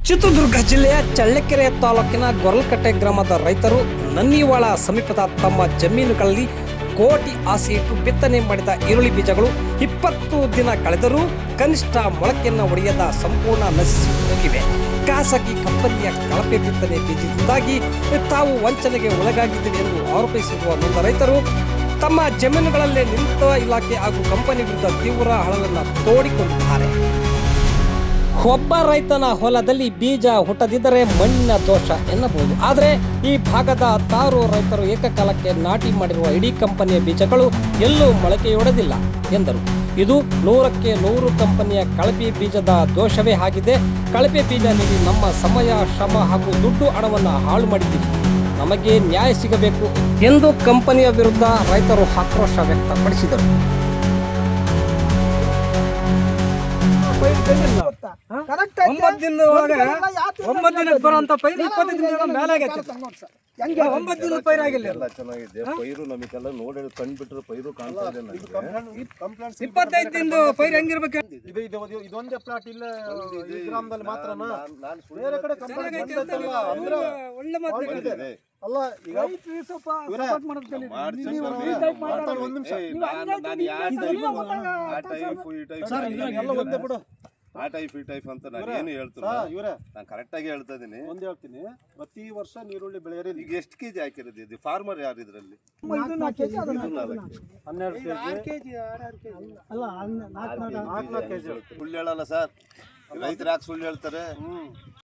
ಚಿತ್ರದುರ್ಗ ಜಿಲ್ಲೆಯ ಚಳ್ಳಕೆರೆ ತಾಲೂಕಿನ ಗೊರಲಕಟ್ಟೆ ಗ್ರಾಮದ ರೈತರು ನನ್ನಿವಾಳ ಸಮೀಪದ ತಮ್ಮ ಜಮೀನುಗಳಲ್ಲಿ ಕೋಟಿ ಆಸೆ ಇಟ್ಟು ಬಿತ್ತನೆ ಮಾಡಿದ ಈರುಳ್ಳಿ ಬೀಜಗಳು 20 ದಿನ ಕಳೆದರೂ ಕನಿಷ್ಠ ಮೊಳಕೆಯನ್ನು ಒಡೆಯದ ಸಂಪೂರ್ಣ ನಶಿಸಿ ಹೋಗಿವೆ. ಖಾಸಗಿ ಕಂಪನಿಯ ಕಳಪೆ ಬಿತ್ತನೆ ಬೀಜದಿಂದಾಗಿ ತಾವು ವಂಚನೆಗೆ ಒಳಗಾಗಿದ್ದೇವೆ ಎಂದು ಆರೋಪಿಸಿರುವ ನೊಂದ ರೈತರು ತಮ್ಮ ಜಮೀನುಗಳಲ್ಲೇ ನಿಂತ ಇಲಾಖೆ ಹಾಗೂ ಕಂಪನಿ ವಿರುದ್ಧ ತೀವ್ರ ಹಳವನ್ನು ತೋಡಿಕೊಂಡಿದ್ದಾರೆ. ಒಬ್ಬ ರೈತನ ಹೊಲದಲ್ಲಿ ಬೀಜ ಹುಟ್ಟದಿದ್ದರೆ ಮಣ್ಣಿನ ದೋಷ ಎನ್ನಬಹುದು. ಆದರೆ ಈ ಭಾಗದ 6 ರೈತರು ಏಕಕಾಲಕ್ಕೆ ನಾಟಿ ಮಾಡಿರುವ ಇಡೀ ಕಂಪನಿಯ ಬೀಜಗಳು ಎಲ್ಲೂ ಮೊಳಕೆಯೊಡೆದಿಲ್ಲ ಎಂದರು. ಇದು 100ಕ್ಕೆ 100 ಕಂಪನಿಯ ಕಳಪೆ ಬೀಜದ ದೋಷವೇ ಆಗಿದೆ. ಕಳಪೆ ಬೀಜ ನೀಡಿ ನಮ್ಮ ಸಮಯ, ಶ್ರಮ ಹಾಗೂ ದುಡ್ಡು ಹಣವನ್ನು ಹಾಳು ಮಾಡಿದ್ದೀವಿ. ನಮಗೆ ನ್ಯಾಯ ಸಿಗಬೇಕು ಎಂದು ಕಂಪನಿಯ ವಿರುದ್ಧ ರೈತರು ಆಕ್ರೋಶ ವ್ಯಕ್ತಪಡಿಸಿದರು. ಬರುವಂತ ಪೈರು 20 ದಿನದ ಮೇಲೆ ಆಗೈತೆ. 9 ದಿನದ ಪೈರು ಆಗಿಲ್ಲ. ಎಲ್ಲ ಚೆನ್ನಾಗಿದೆ. ಪೈರು ನಮಗೆಲ್ಲ ನೋಡಿ ಕಂಡ್ಬಿಟ್ರೆ ಪೈರು ಕಾಣ್ತಾ ಇದೆ. 25 ದಿನದ ಪೈರು ಹೆಂಗಿರ್ಬೇಕು? ಇದೊಂದೇ ಪ್ಲಾಟ್ ಇಲ್ಲ ಈ ಗ್ರಾಮದಲ್ಲಿ ಮಾತ್ರ. ಬೇರೆ ಕಡೆ ಒಳ್ಳೆ ಮಾತು. ಅಲ್ಲ ಈಗ ಒಂದೇ ಬಿಡು. ಆ ಟೈಪ್ ಈ ಟೈಪ್ ಅಂತ ನಾನು ಏನು ಹೇಳ್ತೀನಿ ಇವ್ರೆ, ನಾನು ಕರೆಕ್ಟ್ ಆಗಿ ಹೇಳ್ತಾ ಇದೀನಿ. ಒಂದ್ ಹೇಳ್ತೀನಿ, ಪ್ರತಿ ವರ್ಷ ನೀರುಳ್ಳಿ ಬೆಳೆಯರಿ. ಈಗ ಎಷ್ಟು ಕೆಜಿ ಹಾಕಿರೋದು ಇದು? ಫಾರ್ಮರ್ ಯಾರು ಇದ್ರಲ್ಲಿ? 12 ಕೆಜಿ ಅಲ್ಲ 4 ಕೆಜಿ ಸುಳ್ಳು ಹೇಳಲ್ಲ ಸರ್, ರೈತರು ಯಾಕೆ ಸುಳ್ಳು ಹೇಳ್ತಾರೆ?